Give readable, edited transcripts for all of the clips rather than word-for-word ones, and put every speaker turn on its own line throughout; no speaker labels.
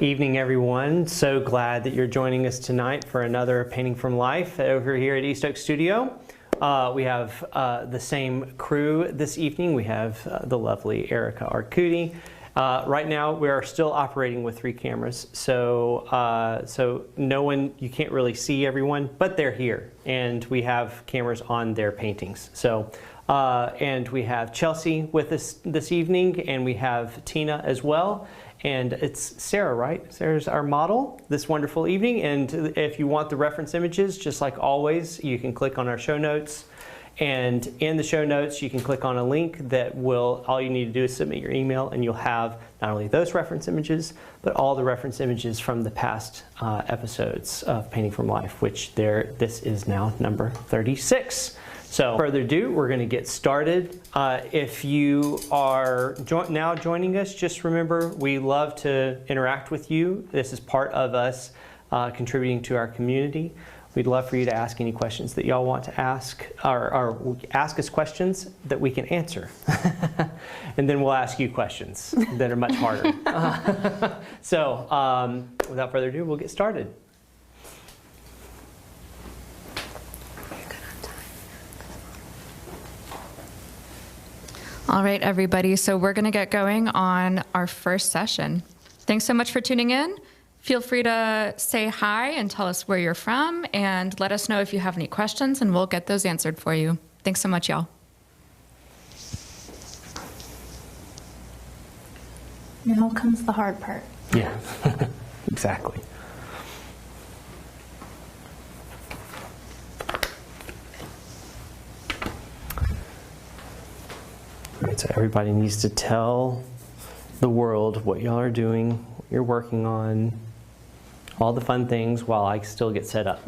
Evening, everyone. So glad that you're joining us tonight for another Painting from Life over here at East Oak Studio. We have the same crew this evening. We have the lovely Erica Arcudi. Right now, we are still operating with 3 cameras, so no one, you can't really see everyone, but they're here, and we have cameras on their paintings. So, and we have Chelsea with us this evening, and we have Tina as well. And it's Sarah, right? Sarah's our model this wonderful evening. And if you want the reference images, just like always, you can click on our show notes. And in the show notes, you can click on a link that will, all you need to do is submit your email, and you'll have not only those reference images, but all the reference images from the past episodes of Painting from Life, which this is now number 36. So, further ado, we're going to get started. If you are now joining us, just remember we love to interact with you. This is part of us contributing to our community. We'd love for you to ask any questions that y'all want to ask, or ask us questions that we can answer. And then we'll ask you questions that are much harder. So, without further ado, we'll get started.
All right, everybody, so we're going to get going on our first session. Thanks so much for tuning in. Feel free to say hi and tell us where you're from, and let us know if you have any questions, and we'll get those answered for you. Thanks so much, y'all.
Now comes the hard part.
Yeah, exactly. So everybody needs to tell the world what y'all are doing, what you're working on, all the fun things while I still get set up.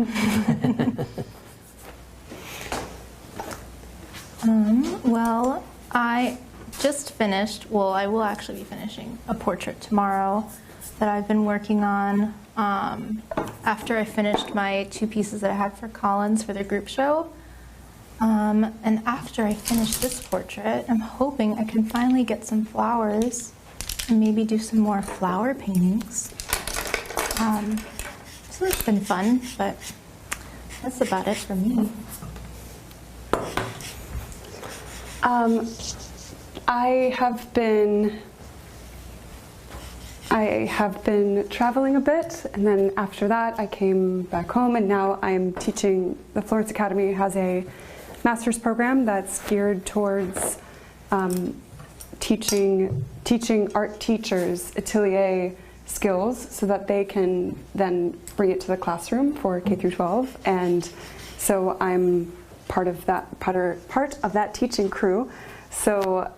Well, I just finished, well, I will actually be finishing a portrait tomorrow that I've been working on after I finished my 2 pieces that I had for Collins for the group show. And after I finish this portrait, I'm hoping I can finally get some flowers and maybe do some more flower paintings. So it's been fun, but that's about it for me.
I have been traveling a bit, and then after that I came back home, and now I'm teaching. The Florence Academy has a master's program that's geared towards teaching art teachers atelier skills so that they can then bring it to the classroom for K through 12. And so I'm part of that teaching crew. So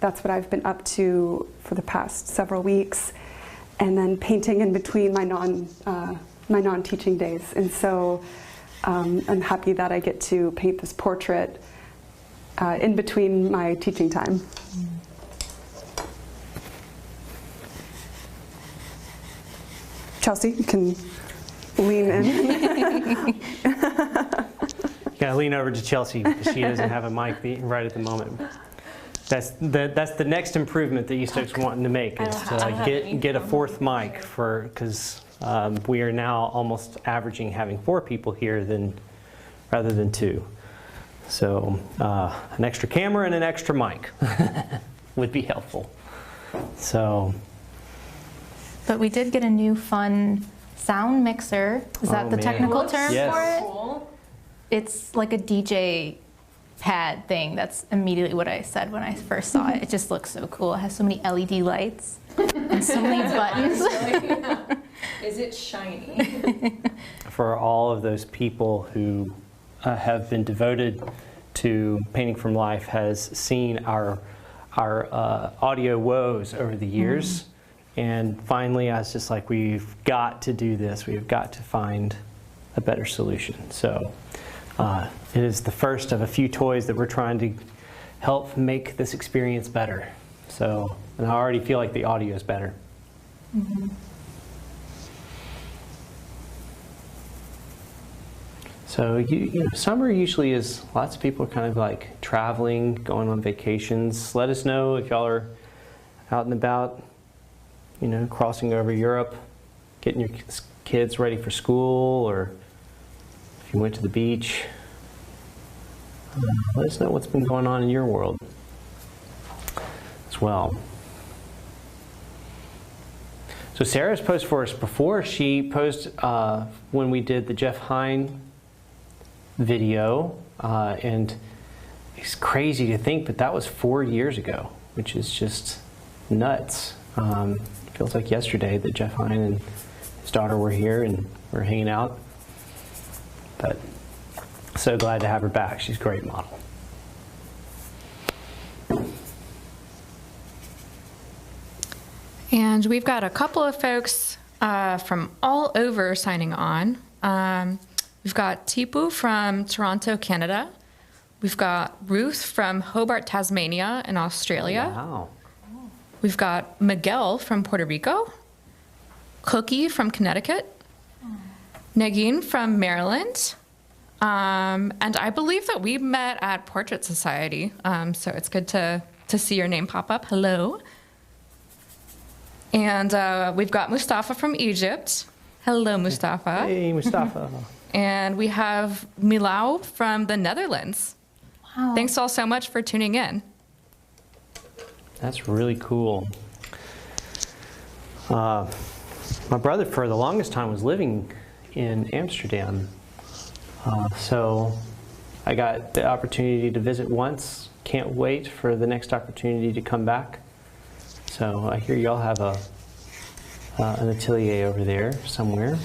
that's what I've been up to for the past several weeks, and then painting in between my non-teaching days. And so I'm happy that I get to paint this portrait in between my teaching time. Chelsea, you can lean in.
You gotta lean over to Chelsea because she doesn't have a mic right at the moment. That's the next improvement that East Oak's wanting to make, is to get a 4th mic because we are now almost averaging having 4 people here rather than 2. So an extra camera and an extra mic would be helpful. So.
But we did get a new fun sound mixer. Is that the technical term for it? Cool. It's like a DJ pad thing. That's immediately what I said when I first saw it. It just looks so cool. It has so many LED lights and so many buttons.
Is it shiny?
For all of those people who have been devoted to Painting from Life, has seen our audio woes over the years. And finally, I was just like, we've got to do this. We've got to find a better solution. So it is the first of a few toys that we're trying to help make this experience better. So, and I already feel like the audio is better.
Mm-hmm.
So you know, summer usually is, lots of people are kind of like traveling, going on vacations. Let us know if y'all are out and about you know, crossing over Europe, getting your kids ready for school, or if you went to the beach. Let us know what's been going on in your world as well. So Sarah's posed for us before. She posed when we did the Jeff Hein video, and it's crazy to think, but that was 4 years ago, which is just nuts. Feels like yesterday that Jeff Hein and his daughter were here and we're hanging out. But so glad to have her back. She's a great model.
And we've got a couple of folks from all over signing on. We've got Tipu from Toronto, Canada. We've got Ruth from Hobart, Tasmania in Australia.
Wow.
We've got Miguel from Puerto Rico. Cookie from Connecticut. Nagin from Maryland. And I believe that we met at Portrait Society. So it's good to see your name pop up. Hello. And we've got Mustafa from Egypt. Hello, Mustafa.
Hey, Mustafa.
And we have Milau from the Netherlands.
Wow.
Thanks all so much for tuning in.
That's really cool. My brother, for the longest time, was living in Amsterdam. So I got the opportunity to visit once. Can't wait for the next opportunity to come back. So I hear y'all have an atelier over there somewhere.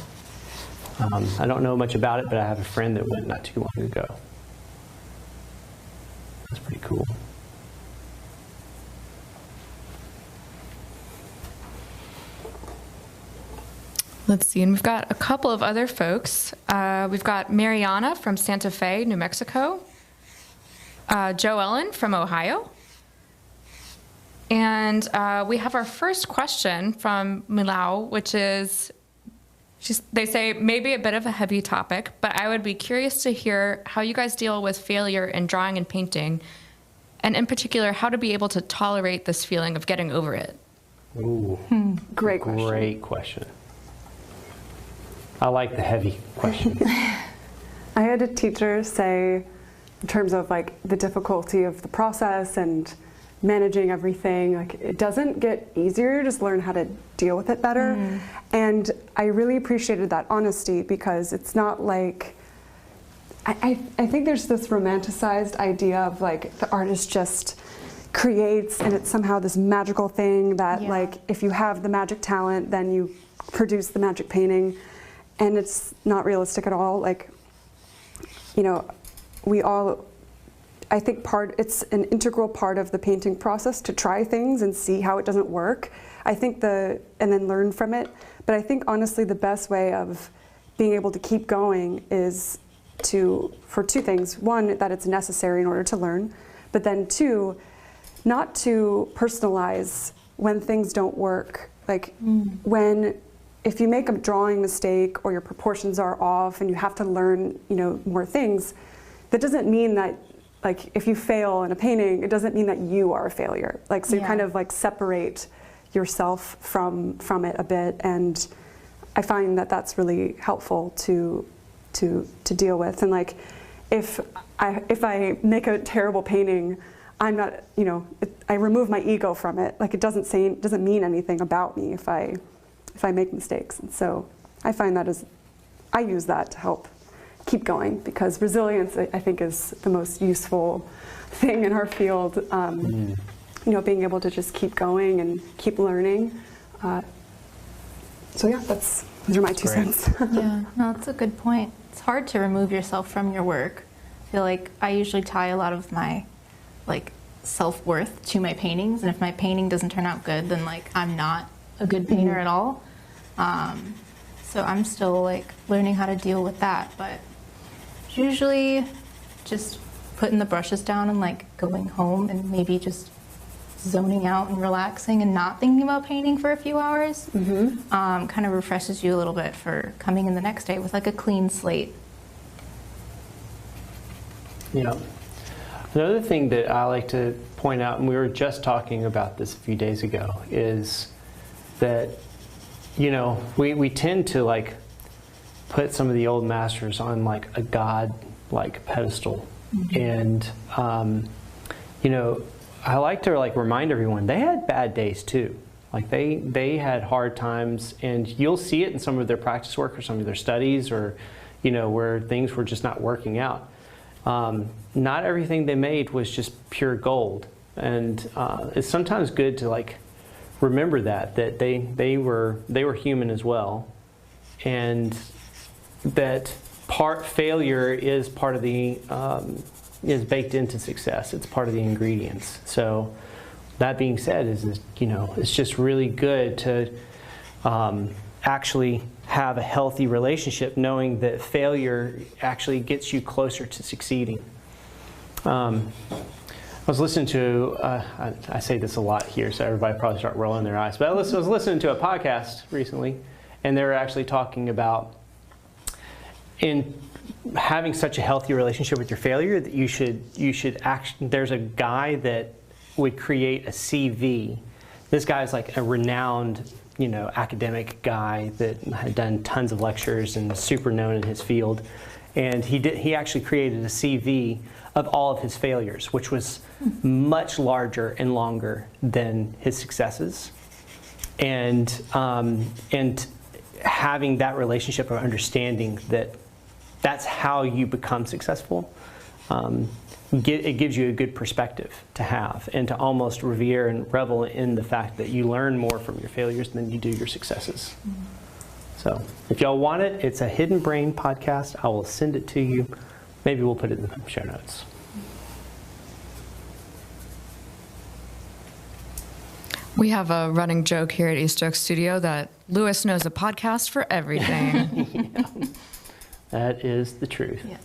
I don't know much about it, but I have a friend that went not too long ago. That's pretty cool.
Let's see, and we've got a couple of other folks. We've got Mariana from Santa Fe, New Mexico. Joe Ellen from Ohio. And we have our first question from Milau, which is, they say, maybe a bit of a heavy topic, but I would be curious to hear how you guys deal with failure in drawing and painting, and in particular, how to be able to tolerate this feeling of getting over it.
Ooh,
Great question.
great question. I like the heavy questions.
I had a teacher say, in terms of like the difficulty of the process and managing everything, like it doesn't get easier, just learn how to deal with it better. And I really appreciated that honesty, because it's not like, I think there's this romanticized idea of like the artist just creates and it's somehow this magical thing that like if you have the magic talent then you produce the magic painting, and it's not realistic at all. Like, you know, we all, I think it's an integral part of the painting process to try things and see how it doesn't work. I think and then learn from it. But I think honestly the best way of being able to keep going is for two things. One, that it's necessary in order to learn, but then two, not to personalize when things don't work. Like if you make a drawing mistake or your proportions are off and you have to learn, you know, more things, that doesn't mean that, like, if you fail in a painting, it doesn't mean that you are a failure. Like, so you kind of like separate yourself from it a bit, and I find that that's really helpful to deal with. And like, if I make a terrible painting, I'm not, you know, I remove my ego from it. Like, it doesn't mean anything about me if I make mistakes. And so I find that I use that to help keep going, because resilience, I think, is the most useful thing in our field. You know, being able to just keep going and keep learning. So yeah, those are my 2 cents.
Yeah, no, that's a good point. It's hard to remove yourself from your work. I feel like I usually tie a lot of my like self-worth to my paintings, and if my painting doesn't turn out good, then like I'm not a good painter at all. So I'm still like learning how to deal with that, but usually just putting the brushes down and like going home and maybe just zoning out and relaxing and not thinking about painting for a few hours kind of refreshes you a little bit for coming in the next day with like a clean slate.
Yeah. Another thing that I like to point out, and we were just talking about this a few days ago, is that, we tend to like put some of the old masters on like a god like pedestal. And, I like to like remind everyone they had bad days too. Like they had hard times, and you'll see it in some of their practice work or some of their studies, or, where things were just not working out. Not everything they made was just pure gold. And it's sometimes good to like remember that they were human as well, and that failure is part of the is baked into success. It's part of the ingredients. So that being said, it's just really good to actually have a healthy relationship, knowing that failure actually gets you closer to succeeding. I was listening to, I say this a lot here, so everybody probably start rolling their eyes, but I was listening to a podcast recently, and they were actually talking about in having such a healthy relationship with your failure that you should actually, there's a guy that would create a CV. This guy's like a renowned, academic guy that had done tons of lectures and super known in his field. And he actually created a CV of all of his failures, which was much larger and longer than his successes. And having that relationship of understanding that that's how you become successful, it gives you a good perspective to have, and to almost revere and revel in the fact that you learn more from your failures than you do your successes. So if y'all want it, it's a Hidden Brain podcast. I will send it to you. Maybe we'll put it in the show notes.
We have a running joke here at East Oak Studio that Lewis knows a podcast for everything.
Yeah. That is the truth.
Yes.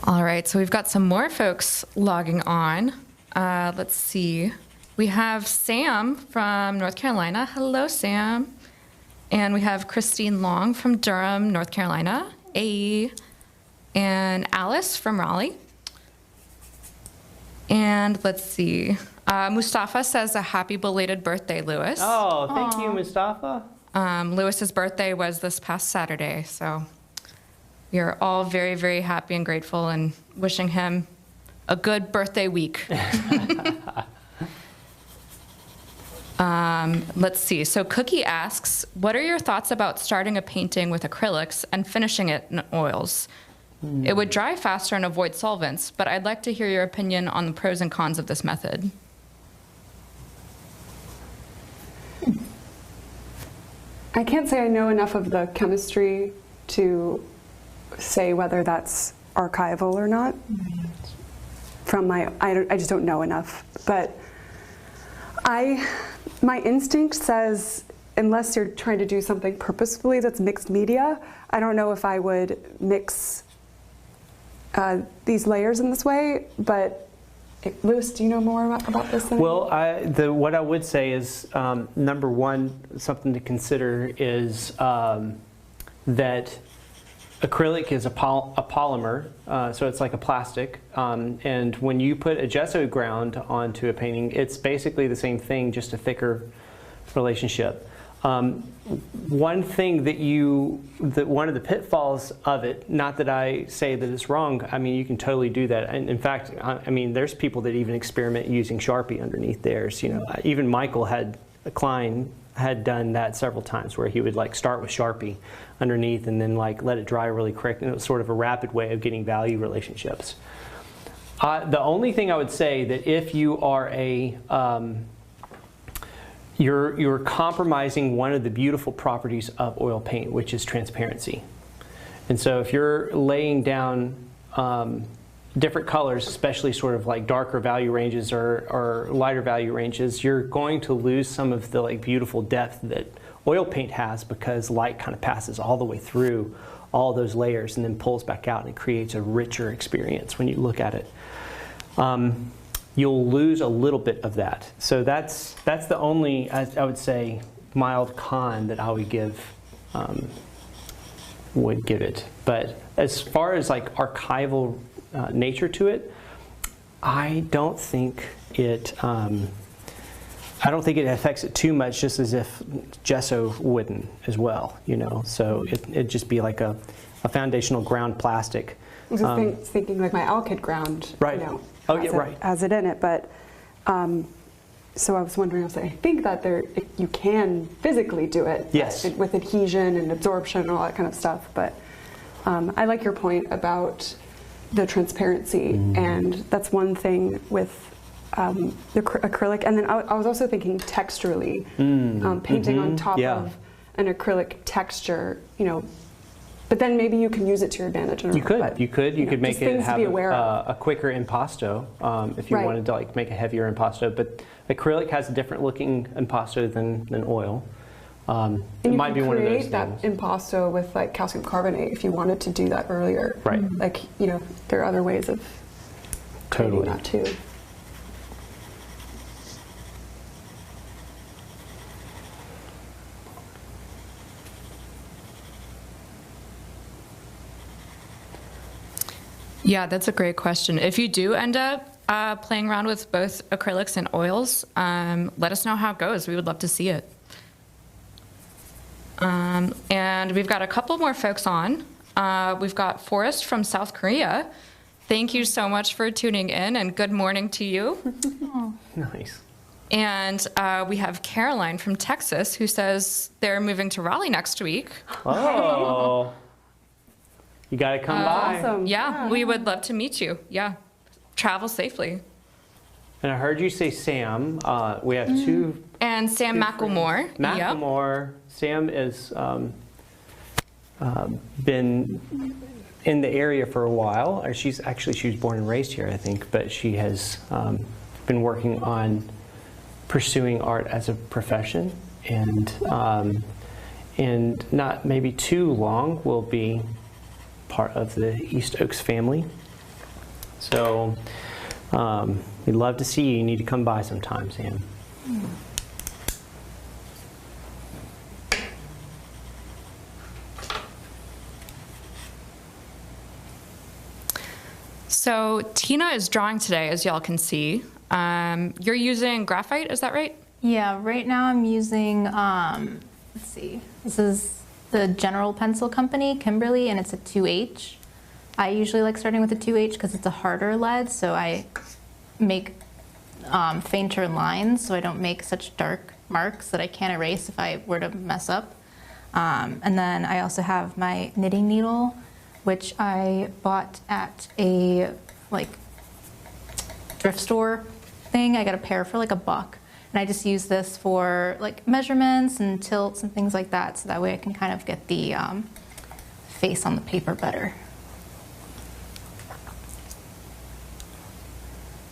All right, so we've got some more folks logging on. Let's see. We have Sam from North Carolina. Hello, Sam. And we have Christine Long from Durham, North Carolina. Hey. And Alice from Raleigh. And let's see. Mustafa says a happy belated birthday, Lewis.
Oh, thank you, Mustafa.
Lewis's birthday was this past Saturday, so we are all very, very happy and grateful and wishing him a good birthday week. Let's see. So Cookie asks, what are your thoughts about starting a painting with acrylics and finishing it in oils? It would dry faster and avoid solvents, but I'd like to hear your opinion on the pros and cons of this method.
I can't say I know enough of the chemistry to say whether that's archival or not. I just don't know enough. But my instinct says, unless you're trying to do something purposefully that's mixed media, I don't know if I would mix these layers in this way. But Lewis, do you know more about this?
Well, what I would say is, number one, something to consider is that acrylic is a polymer, so it's like a plastic. And when you put a gesso ground onto a painting, it's basically the same thing, just a thicker relationship. One thing one of the pitfalls of it, not that I say that it's wrong, I mean, you can totally do that. And in fact, I mean, there's people that even experiment using Sharpie underneath theirs. Even Michael Klein had done that several times, where he would like start with Sharpie underneath and then like let it dry really quick, and it was sort of a rapid way of getting value relationships. The only thing I would say that if you are you're compromising one of the beautiful properties of oil paint, which is transparency. And so if you're laying down different colors, especially sort of like darker value ranges or lighter value ranges, you're going to lose some of the like beautiful depth that oil paint has, because light kind of passes all the way through all those layers and then pulls back out, and it creates a richer experience when you look at it. You'll lose a little bit of that. So that's the only, I would say, mild con that I would give it. But as far as like archival nature to it, I don't think I don't think it affects it too much, just as if gesso wouldn't as well, you know. So it'd just be like a foundational ground plastic.
I was just thinking like my Alkyd ground,
Right.
you know,
Oh, yeah, right.
has it in it, but so I was wondering, I think that you can physically do it,
Yes.
with adhesion and absorption and all that kind of stuff. But I like your point about the transparency, and that's one thing with the acrylic. And then I was also thinking texturally, painting on top of an acrylic texture, you know. But then maybe you can use it to your advantage.
You could make it have a quicker impasto if you
Right.
wanted to like make a heavier impasto. But acrylic has a different looking impasto than oil.
And
it
you
might be
can
one of those
create that
things.
impasto with like calcium carbonate if you wanted to do that earlier.
Right.
Like, you know, there are other ways of creating
Totally.
that too.
Yeah, that's a great question. If you do end up playing around with both acrylics and oils, let us know how it goes. We would love to see it. And we've got a couple more folks on. We've got Forrest from South Korea. Thank you so much for tuning in, and good morning to you.
Nice.
And we have Caroline from Texas, who says they're moving to Raleigh next week.
Oh, you got to come by.
Awesome.
Yeah, we would love to meet you. Yeah, travel safely.
And I heard you say Sam. We have two.
And Sam McElmore. Yep.
Macklemore. Sam has been in the area for a while. Or she was born and raised here, I think, but she has been working on pursuing art as a profession, and not maybe too long will be part of the East Oaks family. So we'd love to see you. You need to come by sometime, Sam.
So Tina is drawing today, as y'all can see. You're using graphite, is that right?
Yeah, right now I'm using, let's see, this is the General Pencil Company, Kimberly, and it's a 2H. I usually like starting with a 2H because it's a harder lead, so I make fainter lines, so I don't make such dark marks that I can't erase if I were to mess up. And then I also have my knitting needle, which I bought at a like thrift store thing. I got a pair for like $1. And I just use this for like measurements and tilts and things like that, so that way I can kind of get the face on the paper better.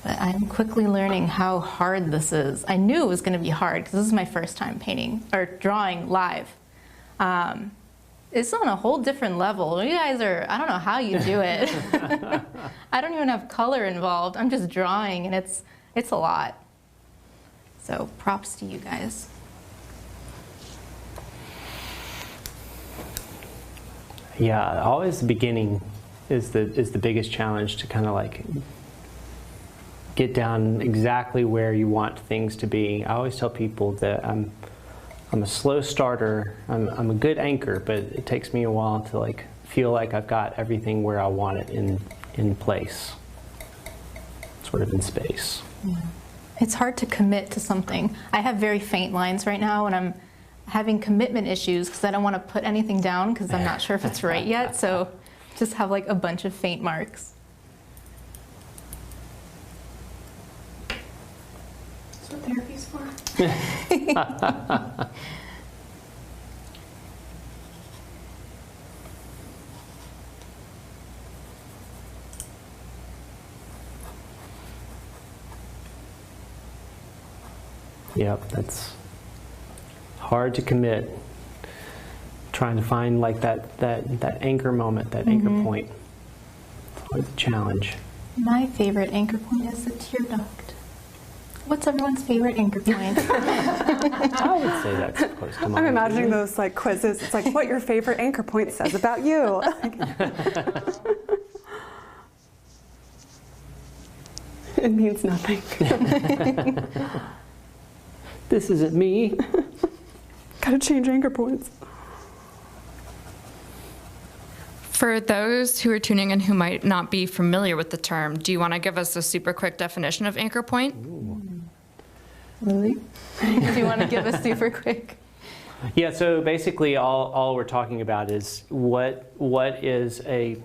But I'm quickly learning how hard this is. I knew it was going to be hard because this is my first time painting or drawing live. It's on a whole different level. You guys are, I don't know how you do it. I don't even have color involved. I'm just drawing, and it's a lot. So props to you guys.
Yeah, always the beginning is the biggest challenge, to kind of like get down exactly where you want things to be. I always tell people that I'm a slow starter. I'm a good anchor, but it takes me a while to like feel like I've got everything where I want it in place, sort of in space.
Yeah. It's hard to commit to something. I have very faint lines right now, and I'm having commitment issues because I don't want to put anything down because I'm not sure if it's right yet. So just have like a bunch of faint marks.
That's what therapy's for.
Yep, that's hard to commit. Trying to find like that anchor moment, that anchor point. It's always a challenge.
My favorite anchor point is the tear duct. What's everyone's favorite anchor point?
I would say that's close to mine.
I'm imagining those like quizzes. It's like what your favorite anchor point says about you. It means nothing.
This isn't me.
Gotta change anchor points.
For those who are tuning in who might not be familiar with the term, do you want to give us a super quick definition of anchor point?
Lily, do you want to give us super quick?
Yeah, so basically all we're talking about is what is a,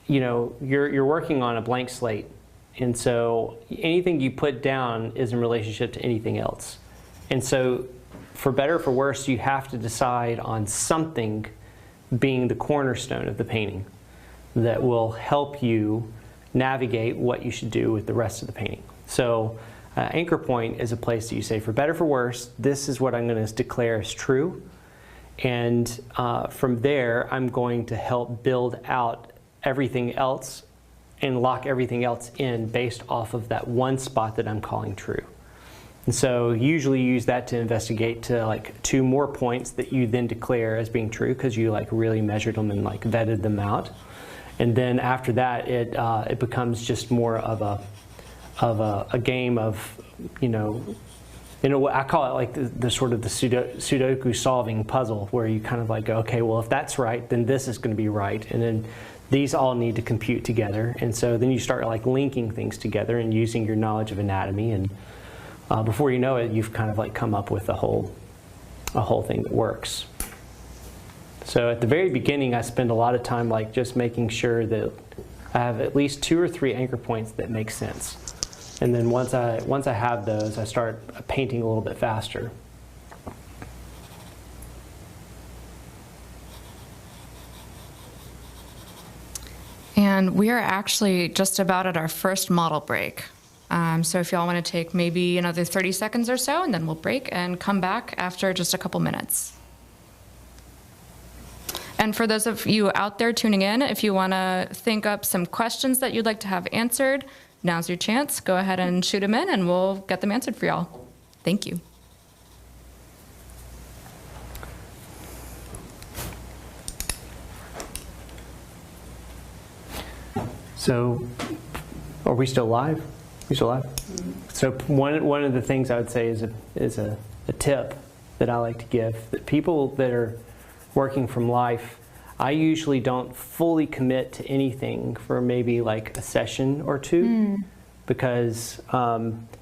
you're working on a blank slate. And so anything you put down is in relationship to anything else. And so for better or for worse, you have to decide on something being the cornerstone of the painting that will help you navigate what you should do with the rest of the painting. So anchor point is a place that you say, for better or for worse, this is what I'm going to declare as true. And from there, I'm going to help build out everything else and lock everything else in based off of that one spot that I'm calling true. And so usually use that to investigate to like 2 more points that you then declare as being true because you like really measured them and like vetted them out. And then after that, it becomes just more of a game of, I call it like the sort of the Sudoku solving puzzle where you kind of like go, okay, well, if that's right, then this is going to be right. And then these all need to compute together. And so then you start like linking things together and using your knowledge of anatomy. And before you know it, you've kind of like come up with a whole thing that works. So at the very beginning, I spend a lot of time like just making sure that I have at least 2 or 3 anchor points that make sense. And then once I have those, I start painting a little bit faster.
And we are actually just about at our first model break. So if y'all want to take maybe another 30 seconds or so, and then we'll break and come back after just a couple minutes. And for those of you out there tuning in, if you want to think up some questions that you'd like to have answered, now's your chance. Go ahead and shoot them in, and we'll get them answered for y'all. Thank you.
So, are we still live? We still live? So one of the things I would say is a tip that I like to give that people that are working from life, I usually don't fully commit to anything for maybe like a session or 2 because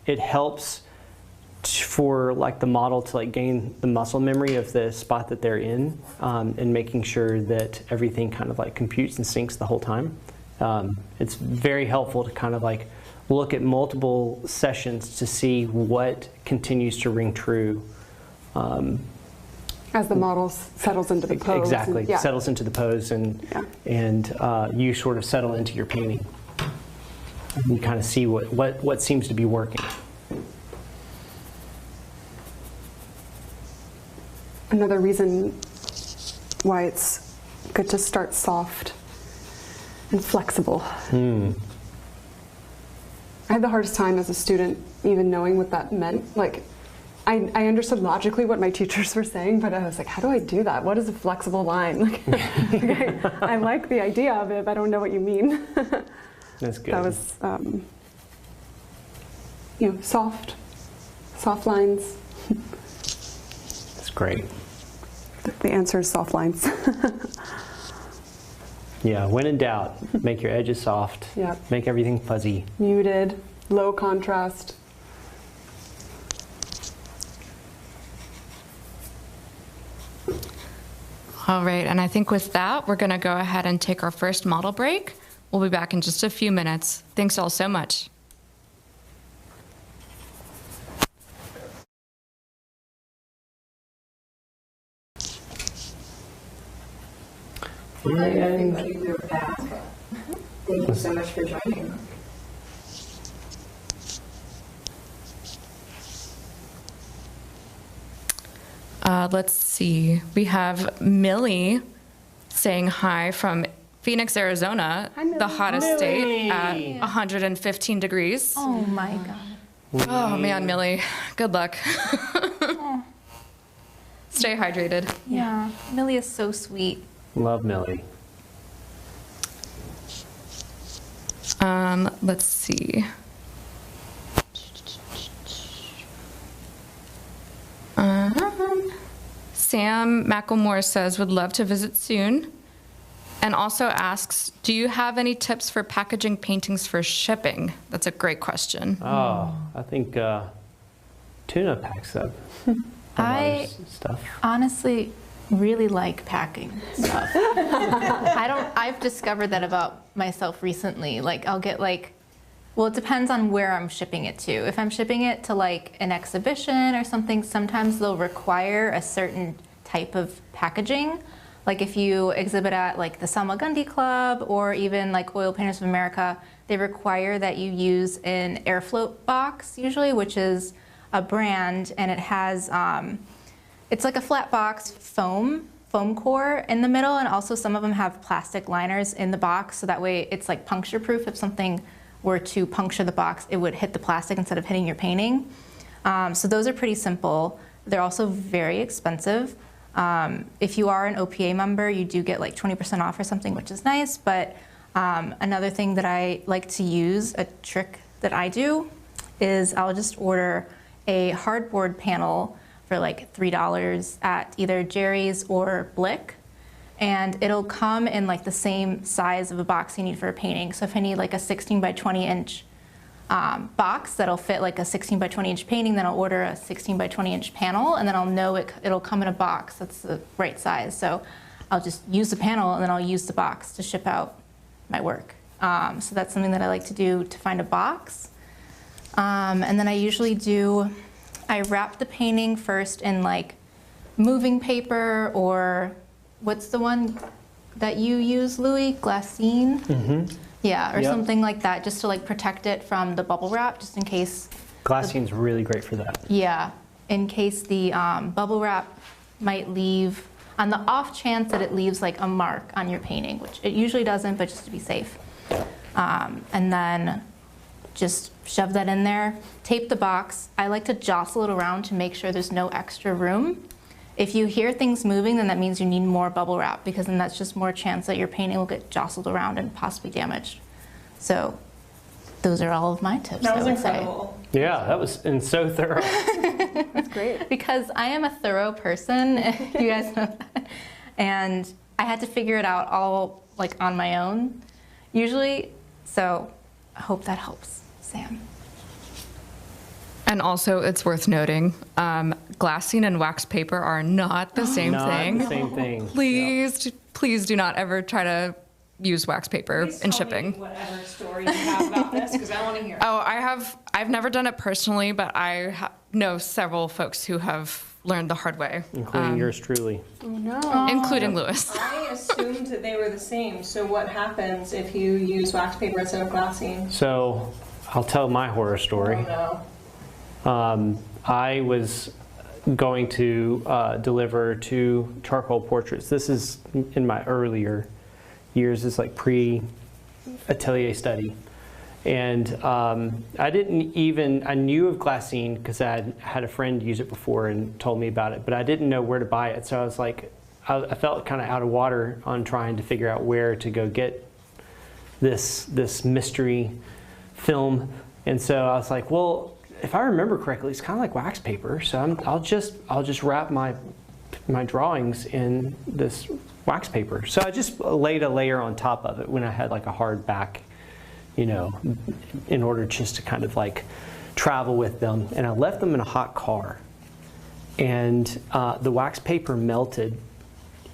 it helps for like the model to like gain the muscle memory of the spot that they're in and making sure that everything kind of like computes and syncs the whole time. It's very helpful to kind of like look at multiple sessions to see what continues to ring true.
As the model settles into the pose.
Exactly,
Yeah.
settles into the pose and you sort of settle into your painting. And you kind of see what seems to be working.
Another reason why it's good to start soft and flexible. I had the hardest time as a student even knowing what that meant. Like, I understood logically what my teachers were saying, but I was like, how do I do that? What is a flexible line? Like, I like the idea of it, but I don't know what you mean.
That's good.
That was, soft lines.
That's great.
The answer is soft lines.
Yeah, when in doubt, make your edges soft.
Yeah.
Make everything fuzzy.
Muted, low contrast.
All right, and I think with that, we're going to go ahead and take our first model break. We'll be back in just a few minutes. Thanks all so much.
Thank you, you're back. Thank you so much for joining.
Let's see. We have Millie saying hi from Phoenix, Arizona, the hottest state at 115 degrees.
Oh my God.
Oh man, Millie, good luck. Stay hydrated.
Yeah, Millie is so sweet.
Love Millie.
Let's see. Sam McElmore says, would love to visit soon. And also asks, do you have any tips for packaging paintings for shipping? That's a great question.
Oh, I think Tuna packs up
I
stuff.
honestly really like packing stuff. I've discovered that about myself recently. Like I'll get well, it depends on where I'm shipping it to. If I'm shipping it to like an exhibition or something, sometimes they'll require a certain type of packaging. Like if you exhibit at like the Selma Gundy Club or even like Oil Painters of America, they require that you use an Airfloat box usually, which is a brand, and it has, it's like a flat box foam core in the middle, and also some of them have plastic liners in the box, so that way it's like puncture proof. If something were to puncture the box, it would hit the plastic instead of hitting your painting. So those are pretty simple. They're also very expensive. If you are an OPA member, you do get like 20% off or something, which is nice. But another thing that I like to use, a trick that I do, is I'll just order a hardboard panel for like $3 at either Jerry's or Blick. And it'll come in like the same size of a box you need for a painting. So if I need like a 16 by 20 inch box that'll fit like a 16 by 20 inch painting, then I'll order a 16 by 20 inch panel, and then I'll know it'll come in a box that's the right size. So I'll just use the panel and then I'll use the box to ship out my work. So that's something that I like to do, to find a box. And then I wrap the painting first in like moving paper, or what's the one that you use, Louis? Glassine? Mm-hmm. Yeah, or
Yep.
something like that, just to like protect it from the bubble wrap, just in case.
Glassine's really great for that.
Yeah, in case the bubble wrap might leave, on the off chance that it leaves like a mark on your painting, which it usually doesn't, but just to be safe. And then just shove that in there, tape the box. I like to jostle it around to make sure there's no extra room. If you hear things moving, then that means you need more bubble wrap, because then that's just more chance that your painting will get jostled around and possibly damaged. So those are all of my tips,
That was
I would
incredible.
Yeah, that was and so thorough.
That's great.
say. Because I am a thorough person, you guys know that. And I had to figure it out all like on my own, usually. So I hope that helps, Sam.
And also, it's worth noting, glassine and wax paper are not the same
Not
thing.
the same thing.
Please do not ever try to use wax paper
Please
in
tell
shipping.
me whatever story you have about this, because I want to hear it.
Oh, I've never done it personally, but I know several folks who have learned the hard way,
Including yours truly.
Oh no.
including Lewis.
I assumed that they were the same. So what happens if you use wax paper instead of glassine?
So I'll tell my horror story.
Oh
I was going to deliver 2 charcoal portraits. This is in my earlier years. It's like pre-atelier study. And I knew of glassine because I had a friend use it before and told me about it, but I didn't know where to buy it. So I was like, I felt kind of out of water on trying to figure out where to go get this mystery film. And so I was like, well, if I remember correctly, it's kind of like wax paper. So I'll just wrap my drawings in this wax paper. So I just laid a layer on top of it when I had like a hard back, you know, in order just to kind of like travel with them. And I left them in a hot car, and the wax paper melted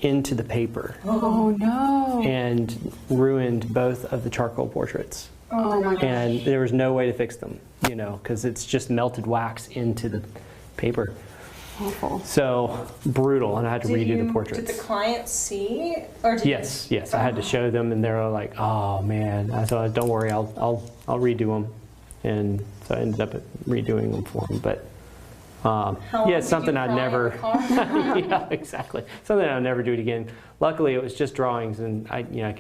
into the paper
Oh no.
and ruined both of the charcoal portraits.
Oh my gosh.
And there was no way to fix them, you know, because it's just melted wax into the paper.
Awful.
So brutal, and I had to redo the portraits.
Did the client see? Or did
Yes, I had to show them, and they were like, "Oh man!" I thought, "Don't worry, I'll redo them," and so I ended up redoing them for them. But
How long
yeah, it's
did
something
you
I'd
cry in
never.
the car?
Yeah, exactly. Something I'll never do it again. Luckily, it was just drawings, and I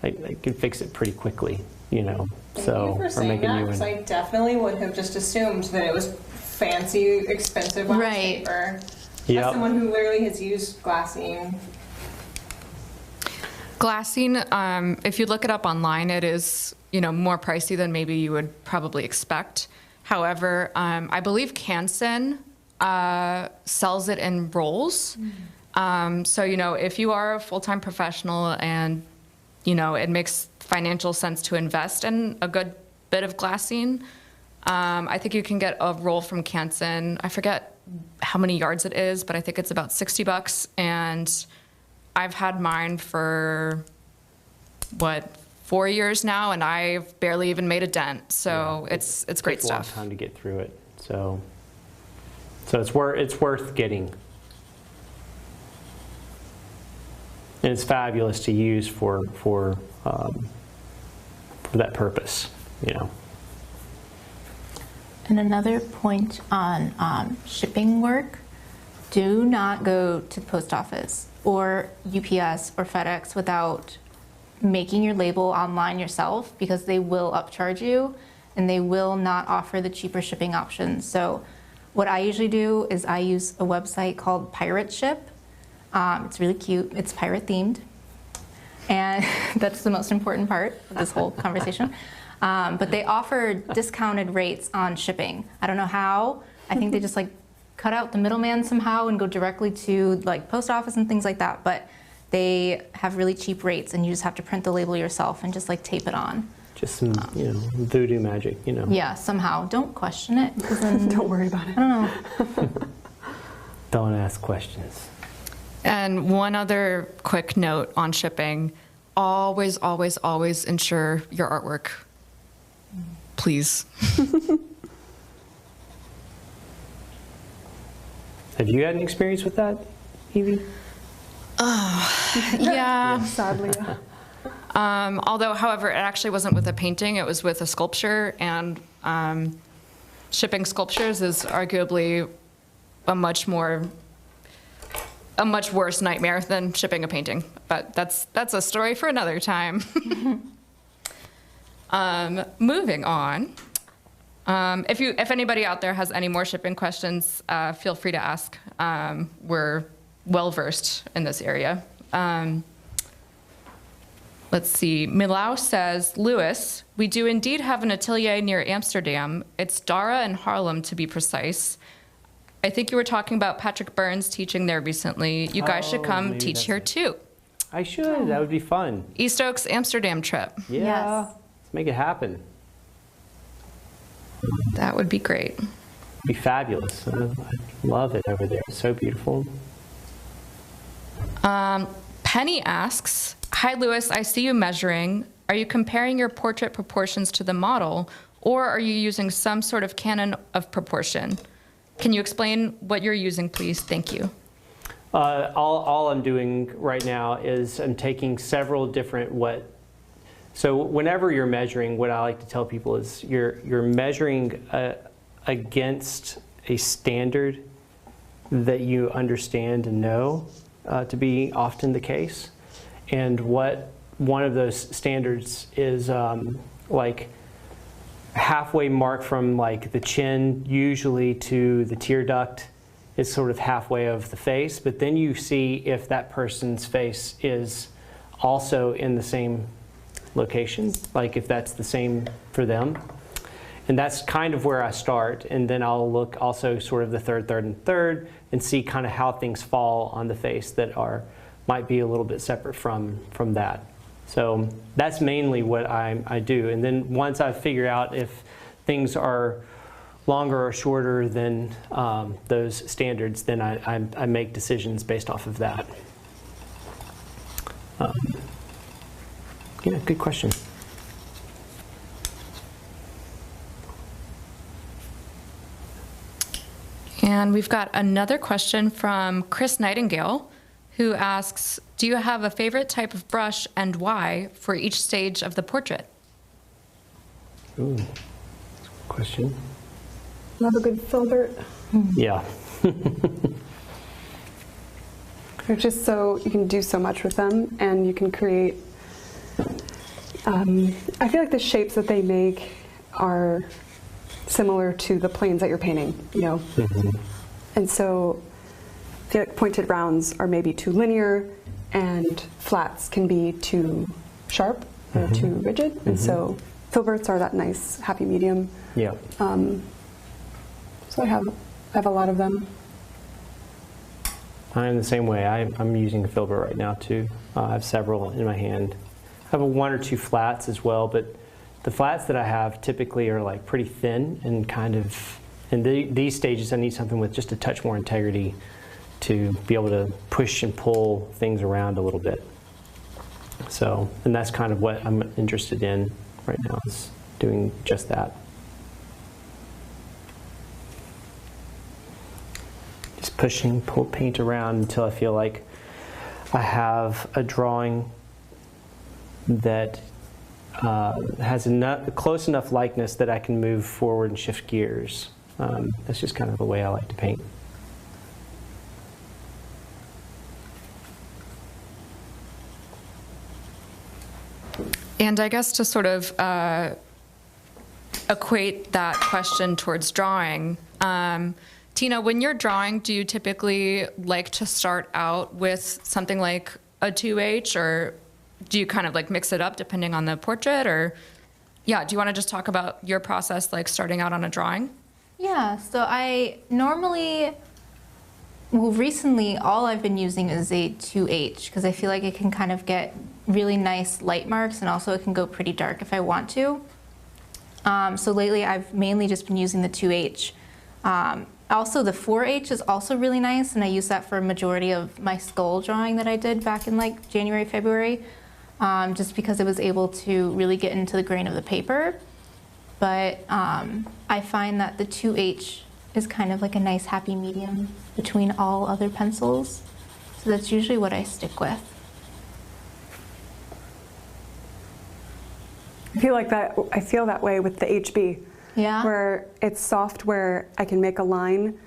could fix it pretty quickly, you know.
Thank
So
you for
or
saying
make a
that,
new
because
one.
I definitely would have just assumed that it was fancy, expensive wax
Right.
paper.
Yep.
As someone who literally has used glassine.
Glassine, if you look it up online, it is, you know, more pricey than maybe you would probably expect. However, I believe Canson sells it in rolls. So, if you are a full-time professional and, it makes financial sense to invest in a good bit of glassine, I think you can get a roll from Canson. I forget how many yards it is, but I think it's about $60. And I've had mine for, 4 years now, and I've barely even made a dent. So it's great
Takes a long
stuff.
time to get through it. So it's worth getting. And it's fabulous to use for that purpose,
And another point on shipping work, do not go to the post office or UPS or FedEx without making your label online yourself, because they will upcharge you and they will not offer the cheaper shipping options. So what I usually do is I use a website called Pirate Ship. It's really cute. It's pirate themed. And that's the most important part of this whole conversation. But they offer discounted rates on shipping. I don't know how. I think they just cut out the middleman somehow and go directly to post office and things like that. But they have really cheap rates, and you just have to print the label yourself and just tape it on.
Just some, voodoo magic,
Yeah, somehow. Don't question it, because then
Don't worry about it.
I don't know.
Don't ask questions.
And one other quick note on shipping, always, always, always ensure your artwork. Please.
Have you had any experience with that, Evie?
Yeah.
Sadly, yeah.
Although, however, it actually wasn't with a painting, it was with a sculpture, and shipping sculptures is arguably a much worse nightmare than shipping a painting. But that's a story for another time. Moving on. If anybody out there has any more shipping questions, feel free to ask. We're well-versed in this area. Let's see. Milau says, Lewis, we do indeed have an atelier near Amsterdam. It's Dara and Harlem, to be precise. I think you were talking about Patrick Burns teaching there recently. You guys should come
maybe
teach
that's
here
it.
too.
I should. That would be fun.
East Oaks Amsterdam trip.
Yeah.
Yes.
Let's make it happen.
That would be great.
It'd be fabulous. I love it over there. It's so beautiful.
Penny asks, hi, Lewis, I see you measuring. Are you comparing your portrait proportions to the model, or are you using some sort of canon of proportion? Can you explain what you're using, please? Thank you.
All I'm doing right now is I'm taking several different so whenever you're measuring, what I like to tell people is you're measuring against a standard that you understand and know to be often the case. And what one of those standards is halfway mark from the chin usually to the tear duct is sort of halfway of the face, but then you see if that person's face is also in the same location, if that's the same for them. And that's kind of where I start, and then I'll look also sort of the third, and third, and see kind of how things fall on the face that might be a little bit separate from that. So that's mainly what I do. And then once I figure out if things are longer or shorter than those standards, then I make decisions based off of that. Yeah, good question.
And we've got another question from Chris Nightingale, who asks, do you have a favorite type of brush and why for each stage of the portrait?
Ooh, question.
Love a good filbert.
Yeah.
They're just you can do so much with them, and you can create, I feel like the shapes that they make are similar to the planes that you're painting,
Mm-hmm.
And so I feel like pointed rounds are maybe too linear, and flats can be too sharp or too rigid, and so filberts are that nice happy medium.
Yeah.
So I have a lot of them.
I'm the same way. I'm using a filbert right now too. I have several in my hand. I have one or two flats as well, but the flats that I have typically are like pretty thin and kind of, in these stages I need something with just a touch more integrity to be able to push and pull things around a little bit. So, and that's kind of what I'm interested in right now, is doing just that. Just pushing, pull paint around until I feel like I have a drawing that has enough, close enough likeness that I can move forward and shift gears. That's just kind of the way I like to paint.
And I guess to sort of equate that question towards drawing, Tina, when you're drawing, do you typically like to start out with something like a 2H, or do you kind of like mix it up depending on the portrait? Or yeah, do you want to just talk about your process, like starting out on a drawing?
Yeah, so I normally, well, recently all I've been using is a 2H because I feel like it can kind of get really nice light marks, and also it can go pretty dark if I want to. So lately I've mainly just been using the 2H. Also the 4H is also really nice, and I use that for a majority of my skull drawing that I did back in like January, February, just because it was able to really get into the grain of the paper. But I find that the 2H is kind of like a nice happy medium between all other pencils. So that's usually what I stick with.
I feel that way with the HB.
Yeah.
Where it's soft, where I can make a line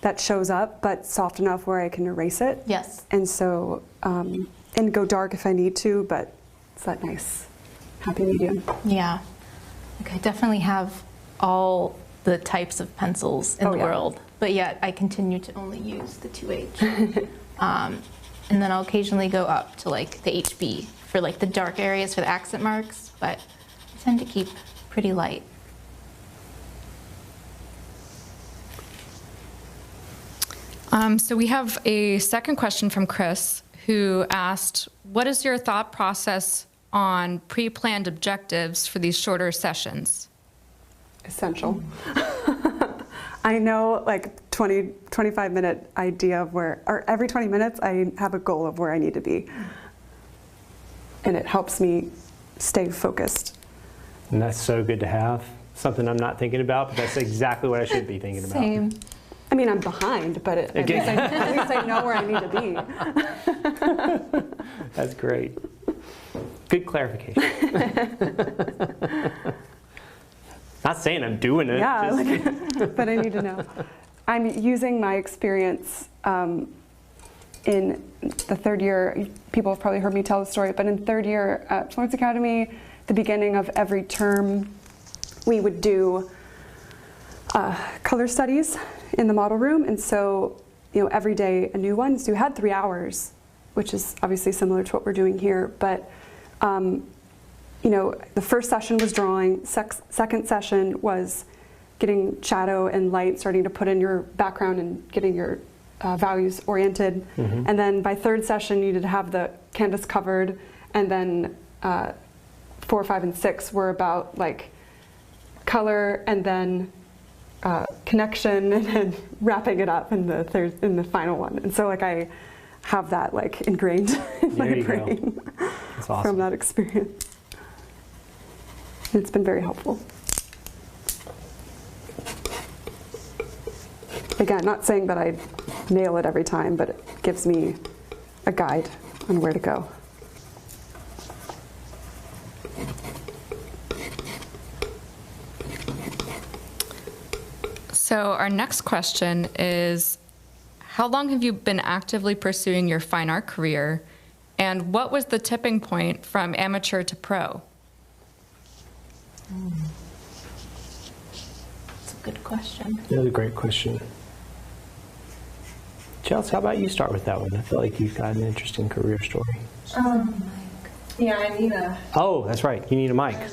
that shows up, but soft enough where I can erase it.
Yes.
And so, and go dark if I need to, but it's that nice happy medium.
Yeah. Like I definitely have all the types of pencils in the world, but yet I continue to only use the 2H. And then I'll occasionally go up to like the HB for like the dark areas for the accent marks, but I tend to keep pretty light.
So we have a second question from Chris, who asked, what is your thought process on pre-planned objectives for these shorter sessions?
Essential. I know like 25 minute idea of where, or every 20 minutes I have a goal of where I need to be. And it helps me stay focused.
And that's so good to have. Something I'm not thinking about, but that's exactly what I should be thinking about.
Same.
I mean, I'm behind, but at least I know where I need to be.
That's great. Good clarification. Not saying I'm doing it.
Yeah,
just
but I need to know. I'm using my experience in the third year. People have probably heard me tell the story, but in third year at Florence Academy, the beginning of every term, we would do color studies in the model room, and so every day a new one. So you had 3 hours, which is obviously similar to what we're doing here. But the first session was drawing. Second session was getting shadow and light, starting to put in your background and getting your values oriented. Mm-hmm. And then by third session, you did have the canvas covered, and then 4, 5, and 6 were about like color, and then connection, and then wrapping it up in the final one. And so like I have that like ingrained in my brain
That's awesome.
from that experience. And it's been very helpful. Again, not saying that I nail it every time, but it gives me a guide on where to go.
So our next question is, how long have you been actively pursuing your fine art career, and what was the tipping point from amateur to pro?
That's a good question.
That's a great question. Chelsea, how about you start with that one? I feel like you've got an interesting career story.
Yeah, I need a
Oh, that's right. You need a mic.
mic.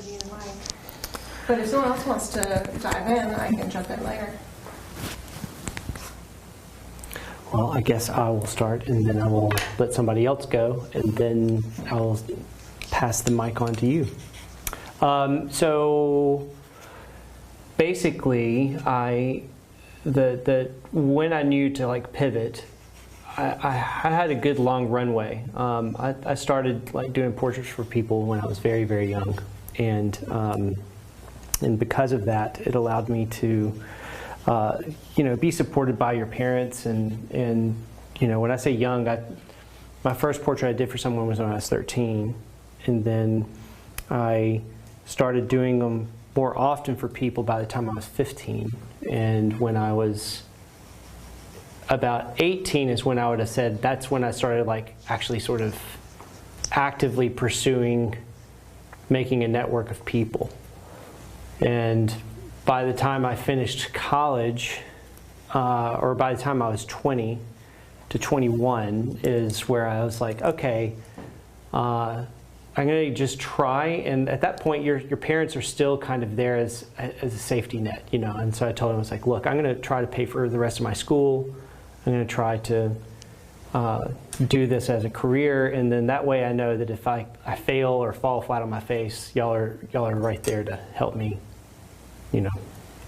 But if someone else wants to dive in, I can jump in later.
Well, I guess I will start, and then I will let somebody else go, and then I'll pass the mic on to you. So basically, when I knew to like pivot, I had a good long runway. I started like doing portraits for people when I was very, very young, and because of that, it allowed me to be supported by your parents, and when I say young, my first portrait I did for someone was when I was 13, and then I started doing them more often for people by the time I was 15, and when I was about 18 is when I would have said that's when I started like actually sort of actively pursuing making a network of people. And by the time I finished college, or by the time I was 20 to 21 is where I was like, okay, I'm going to just try. And at that point, your parents are still kind of there as a safety net, And so I told them, I was like, look, I'm going to try to pay for the rest of my school. I'm going to try to do this as a career, and then that way I know that if I fail or fall flat on my face, y'all are right there to help me,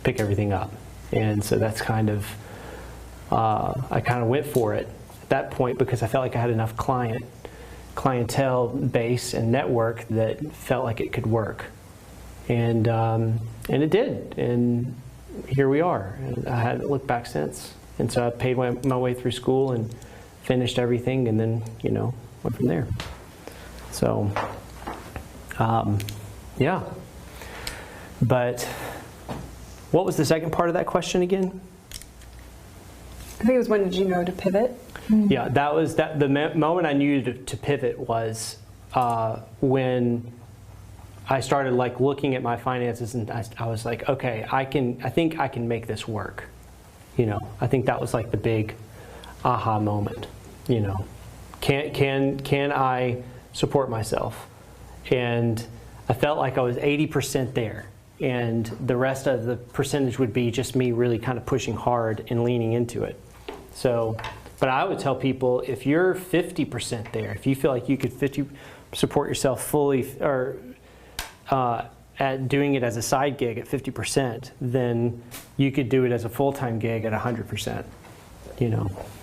pick everything up. And so that's kind of I kind of went for it at that point because I felt like I had enough clientele base and network that felt like it could work, and it did, and here we are. And I hadn't looked back since. And so I paid my way through school and finished everything, and then, went from there. So, yeah. But what was the second part of that question again?
I think it was, when did you know to pivot?
Yeah, that was the moment I knew to pivot was when I started like looking at my finances, and I was like, okay, I think I can make this work. I think that was like the big aha moment. Can I support myself? And I felt like I was 80% there, and the rest of the percentage would be just me really kind of pushing hard and leaning into it. So, but I would tell people, if you're 50% there, if you feel like you could support yourself fully, or at doing it as a side gig at 50%, then you could do it as a full-time gig at 100%,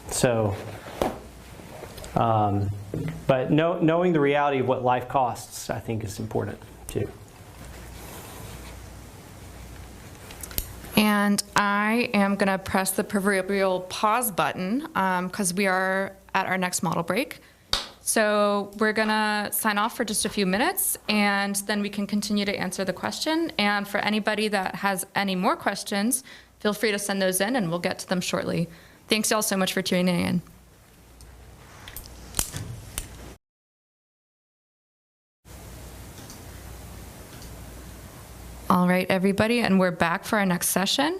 So, but knowing the reality of what life costs, I think is important too.
And I am going to press the proverbial pause button because we are at our next model break. So we're going to sign off for just a few minutes, and then we can continue to answer the question. And for anybody that has any more questions, feel free to send those in, and we'll get to them shortly. Thanks y'all so much for tuning in. All right, everybody, and we're back for our next session.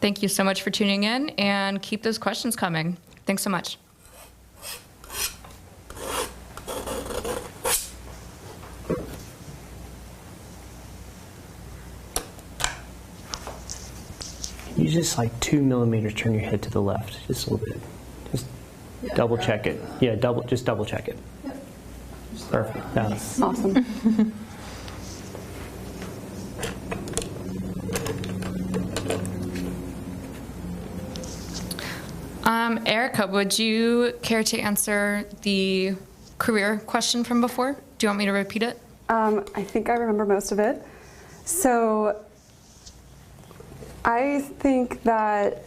Thank you so much for tuning in, and keep those questions coming. Thanks so much.
You just like 2 millimeters turn your head to the left, just a little bit. Just double check it. Yeah, just double check it.
Yep.
Perfect. That's
Awesome.
Erica, would you care to answer the career question from before? Do you want me to repeat it?
I think I remember most of it. So I think that,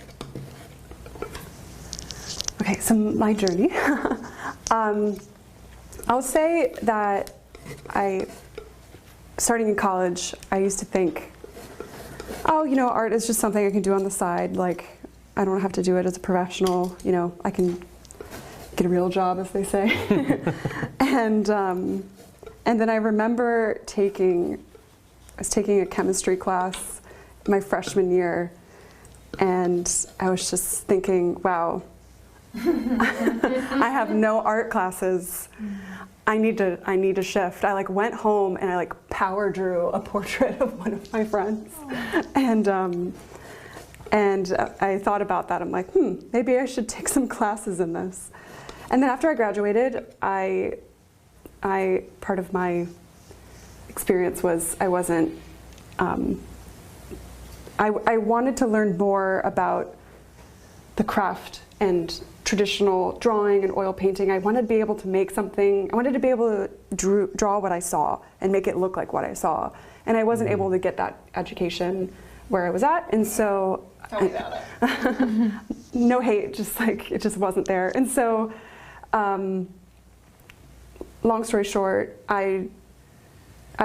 okay, so my journey. I'll say that starting in college, I used to think, oh, art is just something I can do on the side. Like, I don't have to do it as a professional. I can get a real job, as they say. And then I remember I was taking a chemistry class my freshman year, and I was just thinking, wow, I have no art classes. I need to shift. I went home and I power drew a portrait of one of my friends, and And I thought about that. I'm like, maybe I should take some classes in this. And then after I graduated, part of my experience was I wasn't, I wanted to learn more about the craft and traditional drawing and oil painting. I wanted to be able to make something, I wanted to be able to draw what I saw and make it look like what I saw. And I wasn't able to get that education where I was at, and so
Tell me about it.
no hate, just like it just wasn't there. And so, long story short, I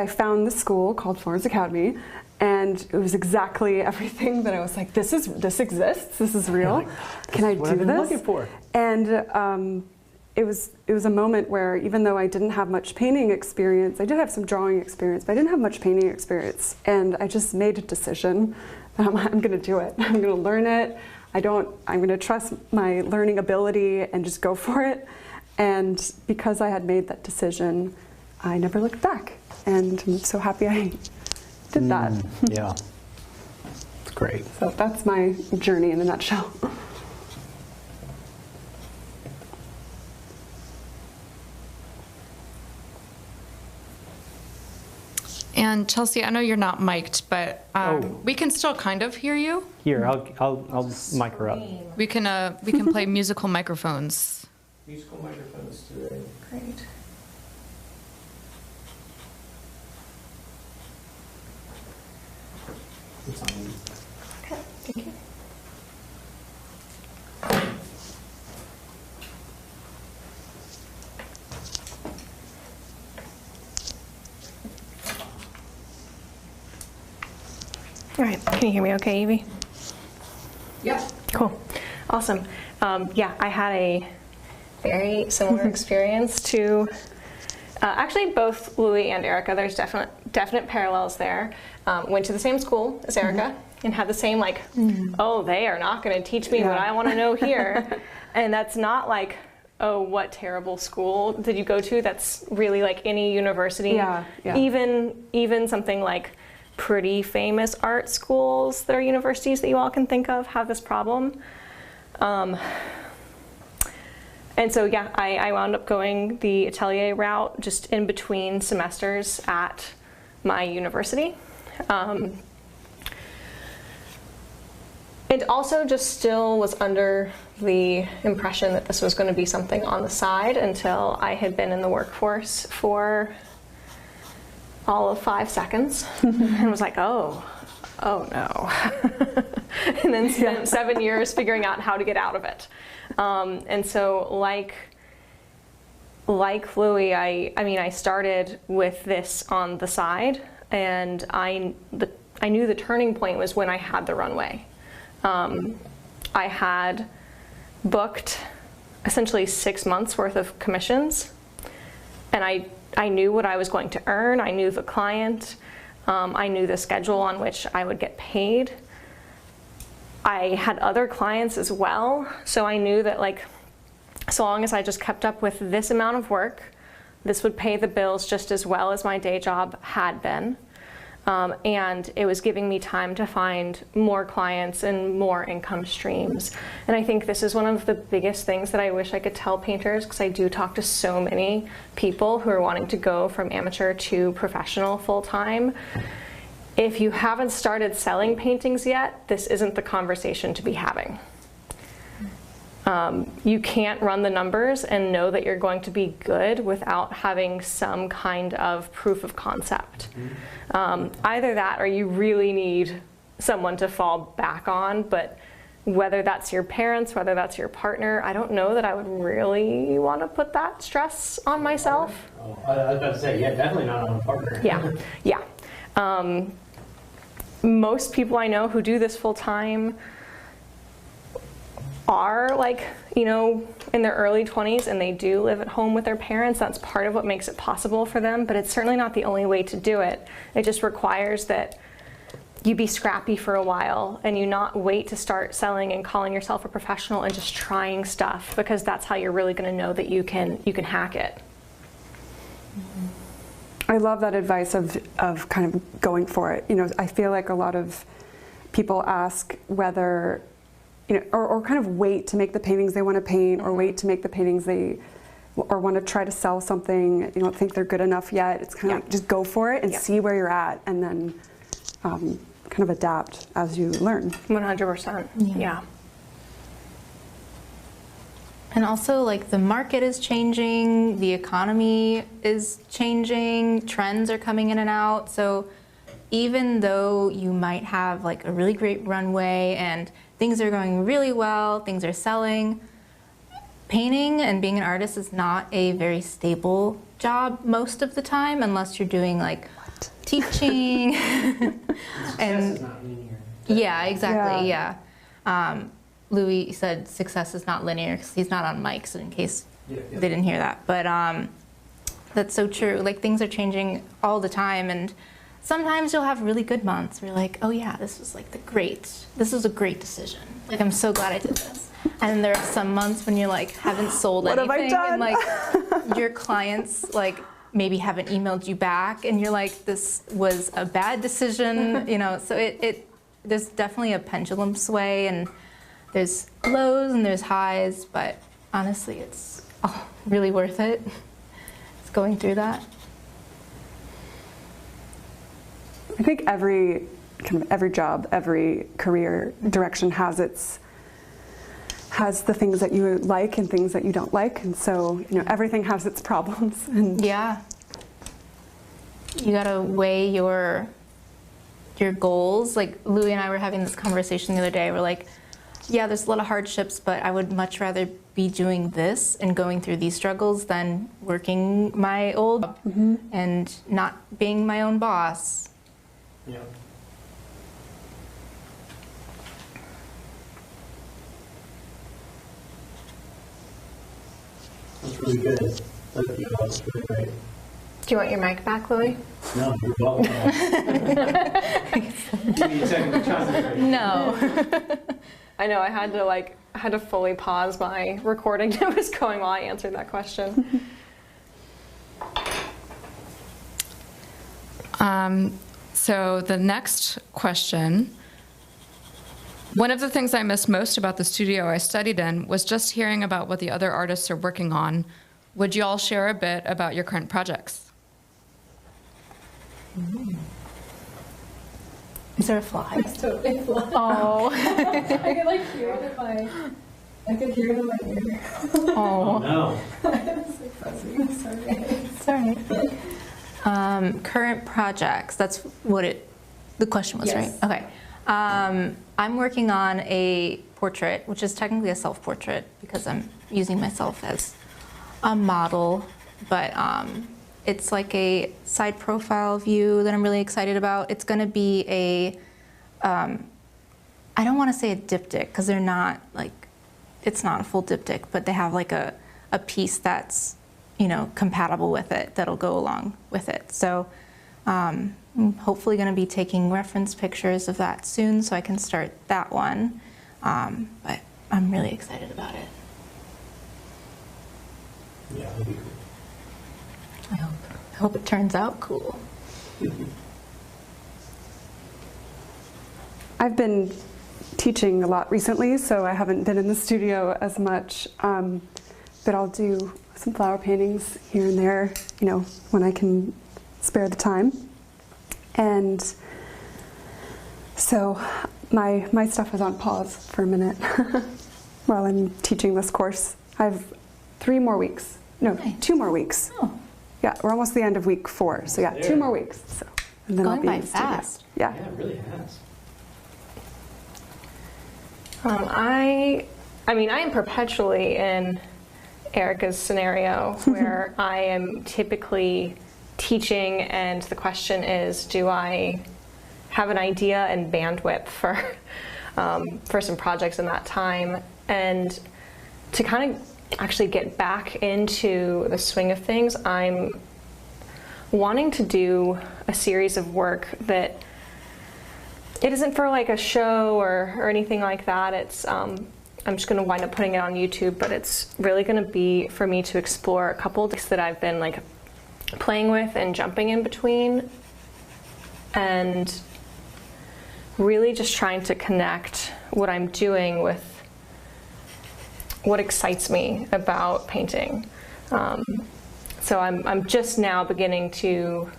found this school called Florence Academy, and it was exactly everything that I was like, this exists, this is real. Can I do
what I've been
this?
looking for.
And it was a moment where, even though I didn't have much painting experience, I did have some drawing experience, but I didn't have much painting experience. And I just made a decision that I'm going to do it. I'm going to learn it. I'm going to trust my learning ability and just go for it. And because I had made that decision, I never looked back. And I'm so happy I did that.
Yeah, it's great.
So that's my journey in a nutshell.
And Chelsea, I know you're not mic'd, but we can still kind of hear you.
Here, I'll mic her up.
We can play musical microphones.
Musical microphones today.
Great.
It's on.
Okay, thank you. All right, can you hear me okay, Evie?
Yeah.
Cool, awesome. Yeah, I had a very similar experience to actually both Louie and Erica. There's definite parallels there. Went to the same school as Erica and had the same like, oh, they are not going to teach me what I want to know here. And that's not like, oh, what terrible school did you go to? That's really like any university.
Yeah.
Even something like pretty famous art schools that are universities that you all can think of have this problem. And so, yeah, I wound up going the atelier route just in between semesters at my university. And also just still was under the impression that this was going to be something on the side until I had been in the workforce for all of 5 seconds and was like, oh no. And then spent 7 years figuring out how to get out of it. And so like Louie, I started with this on the side, and I knew the turning point was when I had the runway. I had booked essentially 6 months worth of commissions, and I knew what I was going to earn. I knew the client. I knew the schedule on which I would get paid. I had other clients as well, so I knew that like, so long as I just kept up with this amount of work, this would pay the bills just as well as my day job had been. And it was giving me time to find more clients and more income streams. And I think this is one of the biggest things that I wish I could tell painters, because I do talk to so many people who are wanting to go from amateur to professional full-time. If you haven't started selling paintings yet, this isn't the conversation to be having. You can't run the numbers and know that you're going to be good without having some kind of proof of concept. Either that or you really need someone to fall back on, but whether that's your parents, whether that's your partner, I don't know that I would really want to put that stress on myself.
Oh, I was about to say, yeah, definitely not on a partner.
Yeah. Most people I know who do this full time are like, you know, in their early 20s, and they do live at home with their parents. That's part of what makes it possible for them, but it's certainly not the only way to do it. It just requires that you be scrappy for a while and you not wait to start selling and calling yourself a professional and just trying stuff, because that's how you're really going to know that you can hack it.
I love that advice of kind of going for it. You know, I feel like a lot of people ask whether, or kind of wait to make the paintings they want to paint, or wait to make the paintings or want to try to sell something, you don't think they're good enough yet. It's kind of like, just go for it and see where you're at, and then kind of adapt as you learn.
100%. Yeah.
And also, like, the market is changing, the economy is changing, trends are coming in and out. So even though you might have like a really great runway and things are going really well, things are selling, painting and being an artist is not a very stable job most of the time, unless you're doing like teaching. And
is not linear.
yeah, exactly. Yeah. Louis said success is not linear because he's not on mic, so in case they didn't hear that. But that's so true. Like, things are changing all the time, and sometimes you'll have really good months where you're like, oh yeah, this was a great decision. Like, I'm so glad I did this. And then there are some months when you're like, haven't sold anything,
have I done?
and like your clients like maybe haven't emailed you back, and you're like, this was a bad decision, So there's definitely a pendulum sway, and there's lows and there's highs, but honestly, it's really worth it. It's going through that.
I think every job, every career direction has the things that you like and things that you don't like, and so everything has its problems. And
Yeah. You gotta weigh your goals. Like, Louis and I were having this conversation the other day. We're like, yeah, there's a lot of hardships, but I would much rather be doing this and going through these struggles than working my old job and not being my own boss.
Yeah.
That's really good. That's really great.
Do you want your mic back, Louis?
No, you're welcome.
No.
I know, I had to fully pause my recording that was going while I answered that question.
So the next question, one of the things I missed most about the studio I studied in was just hearing about what the other artists are working on. Would you all share a bit about your current projects?
Is there a fly?
It's totally fly.
Oh.
I could like hear it I could hear it in my ear.
Oh.
No.
It's like fuzzy. Sorry.
Sorry. Current projects, that's what the question was,
Yes.
right? Okay. I'm working on a portrait, which is technically a self-portrait because I'm using myself as a model, but it's like a side profile view that I'm really excited about. It's going to be I don't want to say a diptych because they're not like, it's not a full diptych, but they have like a piece that's, compatible with it that'll go along with it. So I'm hopefully going to be taking reference pictures of that soon so I can start that one. But I'm really excited about it.
Yeah, that'd be cool.
I hope it turns out cool.
I've been teaching a lot recently, so I haven't been in the studio as much, but I'll do some flower paintings here and there, when I can spare the time. And so my stuff is on pause for a minute while I'm teaching this course. I have 2 more weeks.
Oh.
Yeah, we're almost the end of week 4, so yeah, 2 more weeks. So, and then I'll
Going
be
by
in the studio.
fast.
Yeah.
Yeah, it really has.
I am perpetually in Erica's scenario where I am typically teaching, and the question is, do I have an idea and bandwidth for some projects in that time? And to kind of actually get back into the swing of things, I'm wanting to do a series of work that it isn't for like a show or anything like that. It's I'm just going to wind up putting it on YouTube, but it's really going to be for me to explore a couple of things that I've been like playing with and jumping in between, and really just trying to connect what I'm doing with what excites me about painting. So I'm just now beginning to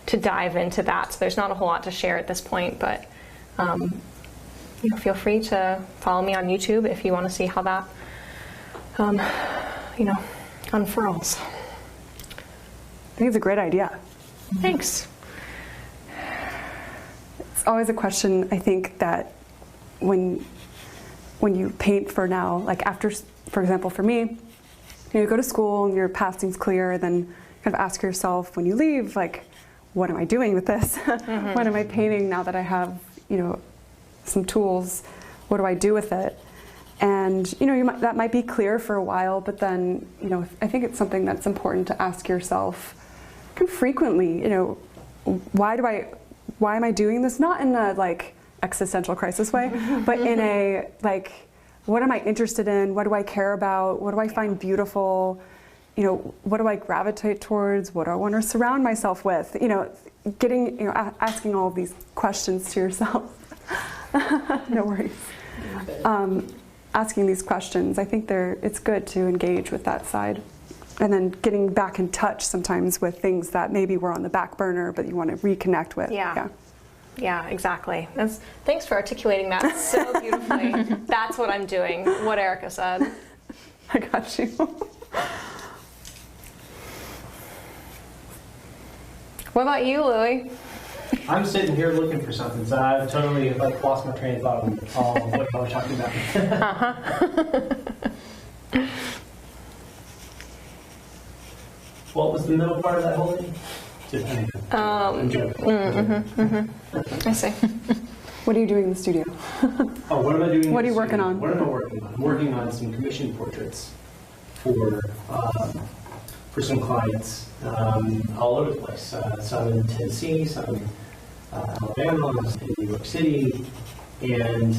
dive into that. So there's not a whole lot to share at this point, but you know, feel free to follow me on YouTube if you want to see how that you know, unfurls.
I think it's a great idea.
Thanks.
It's always a question, I think, that when you paint for now, like after, for example, for me, you go to school and your path seems clear, then kind of ask yourself when you leave, like, what am I doing with this? What am I painting now that I have, you know, some tools? What do I do with it? And, you know, that might be clear for a while, but then, you know, I think it's something that's important to ask yourself kind of frequently, you know, why am I doing this? Not in a, like, existential crisis way, but in a, like, what am I interested in? What do I care about? What do I find beautiful? You know, what do I gravitate towards? What do I want to surround myself with? You know, asking all of these questions to yourself. No worries. Asking these questions, I think it's good to engage with that side. And then getting back in touch sometimes with things that maybe were on the back burner, but you want to reconnect with.
Yeah, exactly. Thanks for articulating that so beautifully. That's what I'm doing, what Erica said.
I got you.
What about you, Louie?
I'm sitting here looking for something, so I've totally like lost my train of thought on what I was talking about. What was the middle part of that whole thing? I'm joking.
I see.
What are you doing in the studio?
Oh, what am I doing? in
What are
the
you working
studio?
on?
What am I working on? I'm working on some commission portraits for some clients all over the place. Some in Tennessee, some in Alabama, some in New York City, and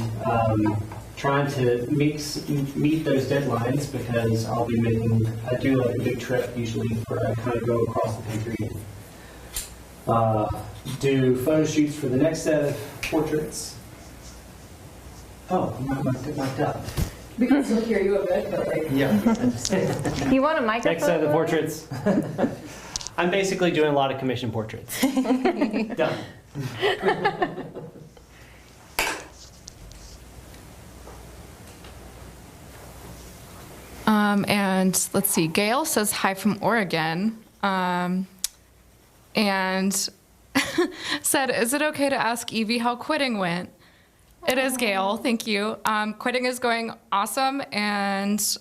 trying to meet those deadlines because I do like a big trip usually where I kind of go across the country and do photo shoots for the next set of portraits. Oh, I'm not mic'd up.
We can still hear you a bit, but like.
Yeah.
You want a microphone?
Next set of the portraits. I'm basically doing a lot of commission portraits. Done.
And let's see, Gail says hi from Oregon. And said, is it okay to ask Evie how quitting went? It is, Gail. Thank you. Quitting is going awesome, and